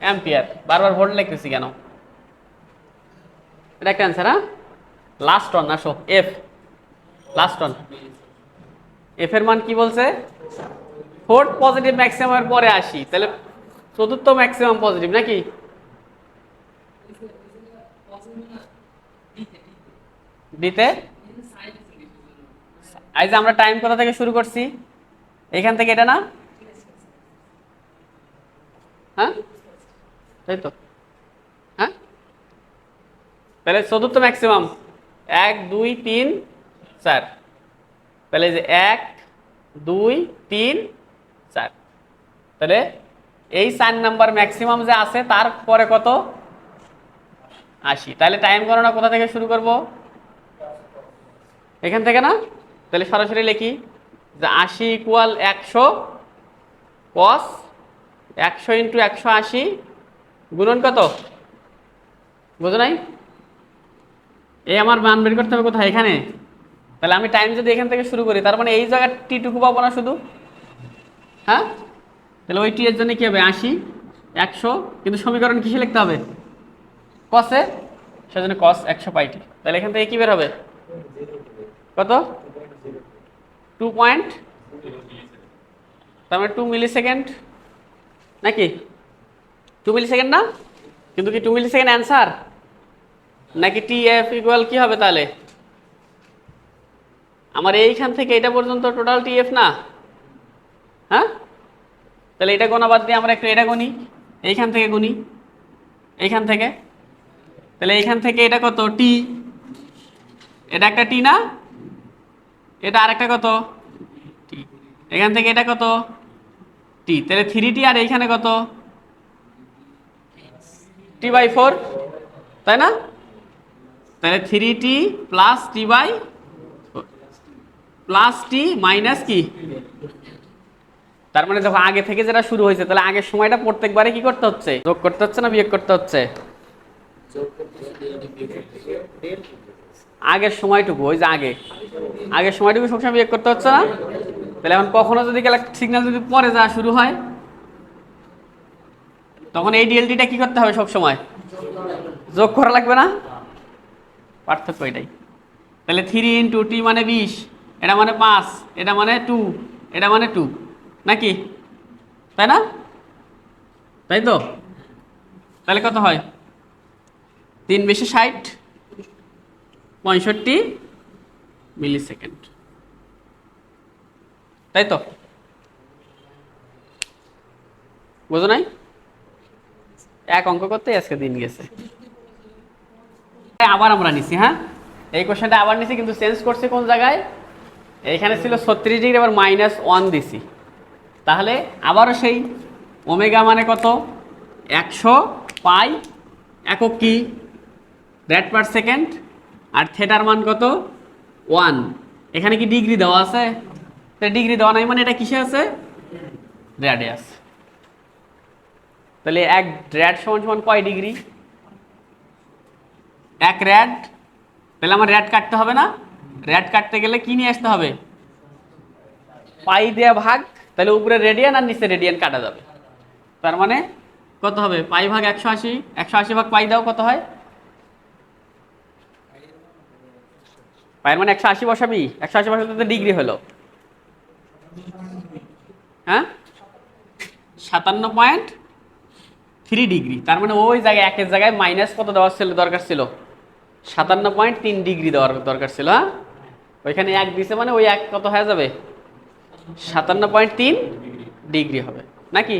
Speaker 1: অ্যাম্পিয়ার। বারবার ভোল্ট লিখতেছি কেন, এটা একটা অ্যান্সার। হ্যাঁ, লাস্ট ওয়ান আসো, এফ লাস্ট ওয়ান। এফ এর মান কি বলছে, ফোর্থ পজিটিভ ম্যাক্সিমামের পরে আসি, তাহলে চতুর্থ ম্যাক্সিমাম পজিটিভ নাকি, ডিতে। এই যে আমরা টাইম কোথা থেকে শুরু করছি, এখান থেকে, এটা না, হ্যাঁ তাই তো। হ্যাঁ, তাহলে চতুর্থ ম্যাক্সিমাম 1 2 3 4, তাহলে যে 1 2 3 4, তাহলে এই 4 নাম্বার ম্যাক্সিমাম যে আছে তার পরে কত 80। তাহলে টাইম গণনা কোথা থেকে শুরু করব, এখান থেকে না। তাহলে সরাসরি লিখি যে 80 ইকুয়াল 100 cos 100 ইন্টু 180 গুণন কত, বুঝো নাই? এই আমার মান বের করতে হবে কোথায়, এখানে। তাহলে আমি টাইম যদি এখান থেকে শুরু করি, তার মানে এই জায়গায় টি টুকু পাবো না শুধু। হ্যাঁ, তাহলে ওই টি এর জন্য কি হবে 80 100, কিন্তু সমীকরণ কিসে লিখতে হবে, কসে, সেজন্য cos 100 পাই টি। তাহলে এখান থেকে কি বের হবে কত 2 পয়েন্ট, তার মানে 2 মিলি সেকেন্ড নাকি, 2 মিলি সেকেন্ড না, কিন্তু কি 2 মিলি সেকেন্ড অ্যান্সার নাকি টি এফ ইকুয়াল কি হবে তাহলে আমার এইখান থেকে এটা পর্যন্ত টোটাল টি এফ না। হ্যাঁ, তাহলে এটা গোনা বাদ দিয়ে আমরা একটু এটা গুনি, এইখান থেকে গুনি, এইখান থেকে, তাহলে এইখান থেকে এটা কত টি, এটা একটা টি না, এটা আরেকটা কত টি, এখান থেকে এটা কত টি, তাহলে 3t আর এইখানে কত t/4, তাই না? তাহলে 3t প্লাস t/4 প্লাস টি মাইনাস কি, তার মানে দেখো আগে থেকে যেটা শুরু হয়েছে, তাহলে আগের সময়টা প্রত্যেকবারে কি করতে হচ্ছে, যোগ করতে হচ্ছে না বিয়োগ করতে হচ্ছে, আগের সময়টুকু, ওই যে আগের সময়টুকু সবসময় বিয়োগ করতে হচ্ছে না। তাহলে এখন কখনো যদি সিগন্যাল যদি পরে যাওয়া শুরু হয়, তখন এই ডিএলটিটা কি করতে হবে, সব সময় যোগ করা লাগবে না, পার্থক্য এটাই। তাহলে 3 ইন্টু টি মানে 20, এটা মানে 5, এটা মানে 2, এটা মানে 2 নাকি, তাই না? তাই তো। তাহলে কত হয় 3 × 60 65 মিলি সেকেন্ড, তাই তো, বুঝো নাই? এক অঙ্ক করতে আজকে দিন গেছে। আবার আমরা নিছি, হ্যাঁ এই কোশ্চেনটা আবার নিছি, কিন্তু চেঞ্জ করছি কোন জায়গায়, এইখানে ছিল 36 ডিগ্রি, আবার -1 দিছি। তাহলে আবারও সেই ওমেগা মানে কত 100 পাই, একক কি রেড পার সেকেন্ড, আর থেটার মান কত 1। এখানে কি ডিগ্রি দেওয়া আছে? ডিগ্রি দেওয়া নাই মানে এটা কিসে আছে? রেডিয়াস। তাহলে 1 র্যাড সমান সমান কয় ডিগ্রি? 1 র্যাড। তাহলে আমার র্যাড কাটতে হবে না? র্যাড কাটতে গেলে কি নিয়ে আসতে হবে? পাই দেয়া ভাগ। তাহলে উপরে রেডিয়ান আর নিচে রেডিয়ান কাটা যাবে। তার মানে কত হবে? পাই ভাগ 180। 180 ভাগ পাই দাও, কত হয়? পায়ের মানে 180 বসাবি। 180 বসাতে তো ডিগ্রি হলো, হ্যাঁ 57.3 ডিগ্রি। তার মানে ওই জায়গায় একের জায়গায় মাইনাস কত দেওয়ার ছিল, দরকার ছিল? 57.3 ডিগ্রি দেওয়ার দরকার ছিল। হ্যাঁ, ওইখানে 1 দিছে মানে ওই 1 কত হয়ে যাবে? 57.3 ডিগ্রি হবে নাকি?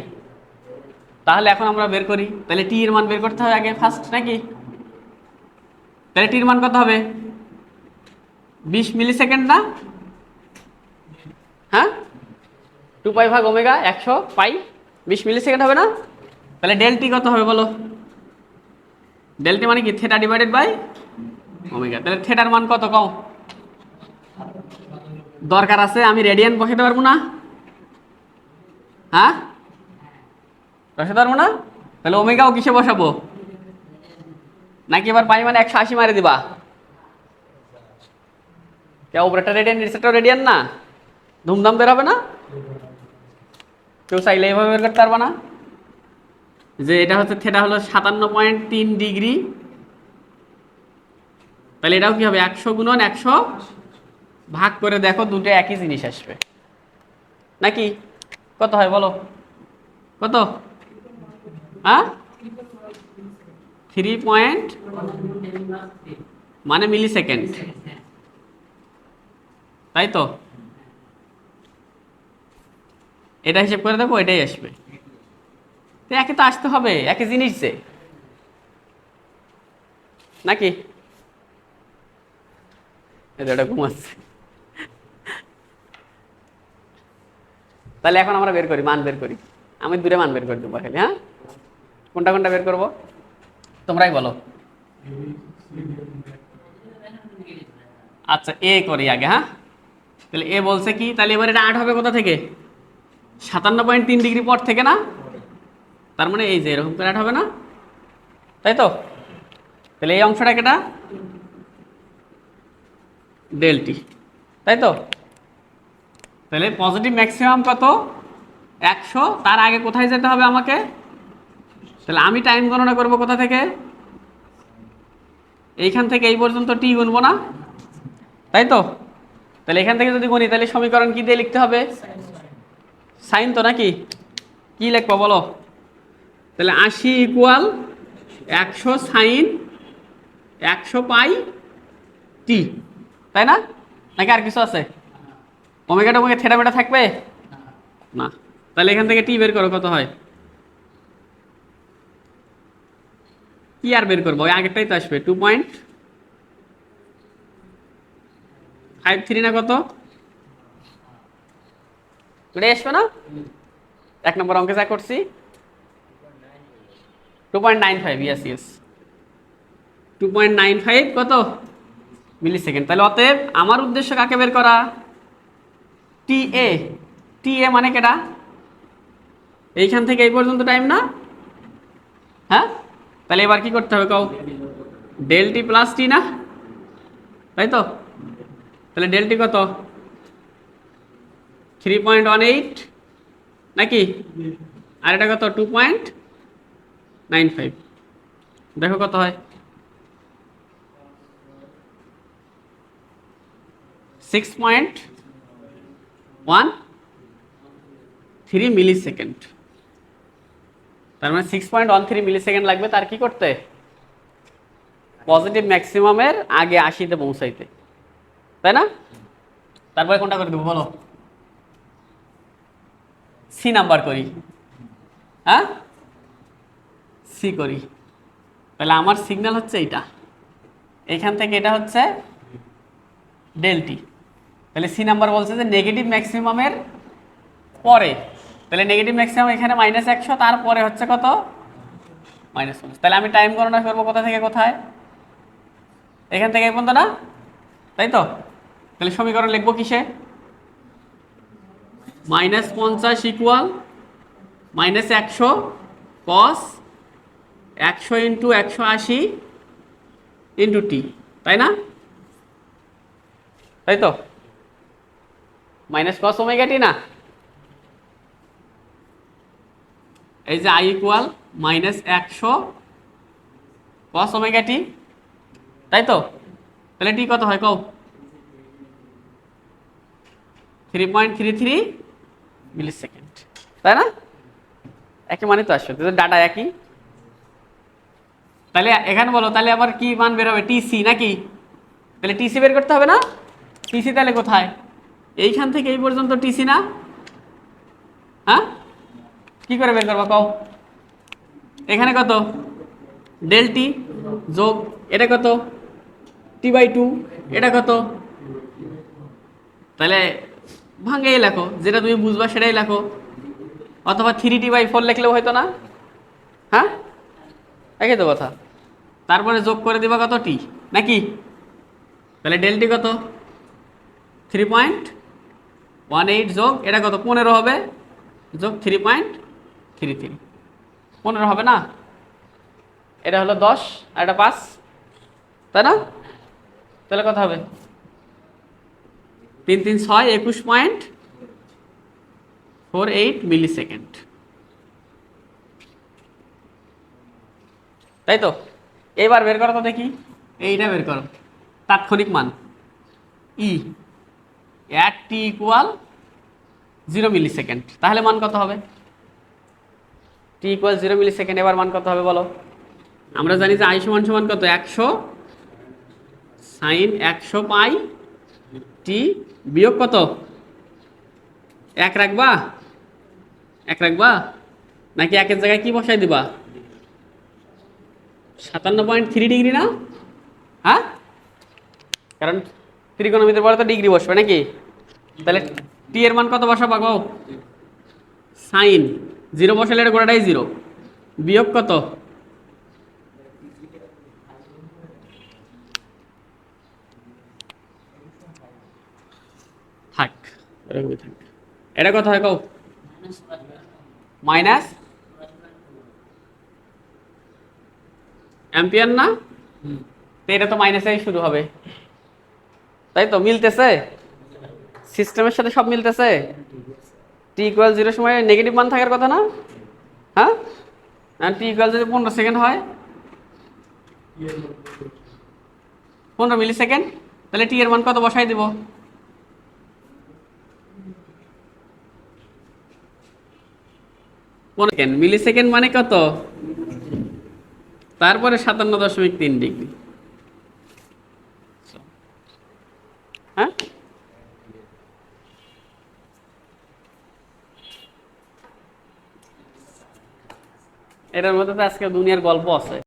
Speaker 1: তাহলে এখন আমরা বের করি। তাহলে টি এর মান বের করতে হবে আগে ফার্স্ট নাকি? তাহলে টির মান কত হবে? 20 মিলি সেকেন্ড না? হ্যাঁ, 2 পাই ভাগ ওমেগা 100 পাই 20 মিলি সেকেন্ড হবে না? তাহলে ডেল টি কত হবে বলো? ডেল টি মানে কি? Theta divided by omega. তাহলে থেটার মান কত কও? দরকার আছে আমি রেডিয়ান বসাতে পারবো না? হ্যাঁ, বসাতে পারবো না? তাহলে ওমেগাও কিসে বসাবো? নাকি এবার পাই মানে 180 মারে দিবা? কে উপরেটা রেডিয়ান নিচেরটাও রেডিয়ান না? ধুমধাম বের হবে না? কেউ চাইলে এইভাবে বের করতে পারবা না যে এটা হচ্ছে থেটা হলো 57.3 ডিগ্রি। তাহলে এটাও কি হবে? 100 গুণন 100 ভাগ করে দেখো, দুটো একই জিনিস আসবে নাকি? কত হয় বলো? কত? হ্যাঁ, 3 পয়েন্ট মানে মিলি সেকেন্ড, তাই তো? এটা হিসেব করে দেখো, এটাই আসবে। তো একে তো আসতে হবে, একই জিনিস যে, নাকি? এটা ঘুমাচ্ছে। তাহলে এখন আমরা বের করি, মান বের করি। আমি দূরে মান বের করে দেবো খালি। হ্যাঁ, কোনটা কোনটা বের করবো তোমরাই বলো। আচ্ছা, এ করি আগে। হ্যাঁ, তাহলে এ বলছে কি? তাহলে এবার এটা 8 হবে কোথা থেকে? 57.3 ডিগ্রি পর থেকে না? তার মানে এই যে এরকম করে 8 হবে না? তাই তো? তাহলে এই অংশটা কেটা? ডেল টি, তাই তো? তাহলে পজিটিভ ম্যাক্সিমাম কত? 100। তার আগে কোথায় যেতে হবে আমাকে? তাহলে আমি টাইম গণনা করব কোথা থেকে? এইখান থেকে এই পর্যন্ত টি গুনবো না, তাই তো? তাহলে এখান থেকে যদি গুনি তাহলে সমীকরণ কি দিয়ে লিখতে হবে? সাইন তো নাকি? কি লিখবো বলো? তাহলে 80 ইকুয়াল 100 সাইন 100 পাই টি, তাই না? নাকি আর কিছু আছে? ওমেগা টোমেগা থেটা বেটা থাকবে না? তাহলে এখান থেকে টি বের করো, কত হয়? কি আর বের করবো? ওই আগেরটাই তো আসবে। 2.53 না কত? এটাই আসবে না? 1 নম্বর অঙ্কে যা করছি 2.95। ইয়েস ইয়েস, 2.95 কত মিলি সেকেন্ড। তাহলে অতএব আমার উদ্দেশ্য কাকে বের করা? টি এ। টি এ মানে কেটা? এইখান থেকে এই পর্যন্ত টাইম না? হ্যাঁ, তাহলে এবার কি করতে হবে কও? ডেল টি প্লাস টি না, তাই তো? তাহলে ডেল টি কত? 3.18 নাকি? আর এটা কত? 2.95। দেখো কত হয়? 6.13 মিলি সেকেন্ড। তার মানে 6.13 মিলি সেকেন্ড লাগবে তার কি করতে? পজিটিভ ম্যাক্সিমামের আগে 80-তে পৌঁছাইতে, তাই না? তারপরে কোনটা করে দেবো বলো? সি নাম্বার করি। হ্যাঁ, সি করি। তাহলে আমার সিগন্যাল হচ্ছে এইটা, এইখান থেকে এটা হচ্ছে ডেল টি। তাহলে সি নাম্বার বলছে যে নেগেটিভ ম্যাক্সিমামের পরে। তাহলে নেগেটিভ ম্যাক্সিমাম এখানে -100, তারপরে হচ্ছে কত? -50। তাহলে আমি টাইম গণনা করবো কোথা থেকে কোথায়? এখান থেকে এই পর্যন্ত না, তাই তো? তাহলে সমীকরণ লিখবো কিসে? -50 equal -100 cos 100 into 180 into T, তাই না? তাই তো? মাইনাস কস ওমেগা টি না? এই যে I equal -100 cos omega t, তাই তো? তাহলে টি কত হয় কও? 3.33 মিলি সেকেন্ড, তাই না? একই মানে তো আসছে, ডাটা একই। তাহলে এখানে বলো, তাহলে আবার কি মান বের হবে? টিসি নাকি? তাহলে টিসি বের করতে হবে না? টিসি তাহলে কোথায়? এইখান থেকে এই পর্যন্ত টিসি না? হ্যাঁ, কি করে বের করবো কও? এখানে কত? ডেল টি যোগ এটা কত? টি/2, এটা কত? তাহলে ভাঙেই লেখো, যেটা তুমি বুঝবা সেটাই লেখো, অথবা 3t/4 লিখলেও হয়তো না? হ্যাঁ, একই তো কথা। তারপরে যোগ করে দিবা কত? টি নাকি? তাহলে ডেল টি কত? 3.18 যোগ এটা কত? 15 হবে, যোগ 3.33, 15 হবে না? এটা হলো 10 আর এটা 5, তাই না? তাহলে কত হবে? 3 3 6 21.48 মিলি সেকেন্ড, তাই তো? এবার বের করো তো দেখি, এইটা বের করো, তাৎক্ষণিক মান e at t equal 0 millisecond. তাহলে মান কত হবে? টি ইকুয়াল 0 মিলি সেকেন্ড, এবার মান কত হবে বলো? আমরা জানি যে আই সমান সমান কত? 100 সাইন 100 পাই টি বিয়োগ কত? 1 রাখবা? 1 রাখবা নাকি 1 এর জায়গায় কি বসাই দিবা? 57.3 ডিগ্রি না? হ্যাঁ, কারণ ত্রিকোণমিতির পরে তো ডিগ্রি বসবে নাকি? তাহলে টি এর মান কত বসাবা গো? সাইন 0 বসালে এটা গোটাটাই 0, বিয়োগ কত? থাক, এরকমই থাক। এটা কত হয় কও? মাইনাস অ্যাম্পিয়ার না? তো এটা তো মাইনাসেই শুরু হবে, তাই তো? মিলতেছে সিস্টেমের সাথে, সব মিলতেছে। টি ইকুয়াল 0 সময় নেগেটিভ মান থাকার কথা না? হ্যাঁ, টি ইকুয়াল যদি 15 সেকেন্ড হয়, 15 মিলি সেকেন্ড, তাহলে টি এর মান কত বসাই দিব? সেকেন্ড, মিলি সেকেন্ড মানে কত? তারপরে 57.3 ডিগ্রি। হ্যাঁ, এটার মধ্যে তো আজকে দুনিয়ার গল্প আছে।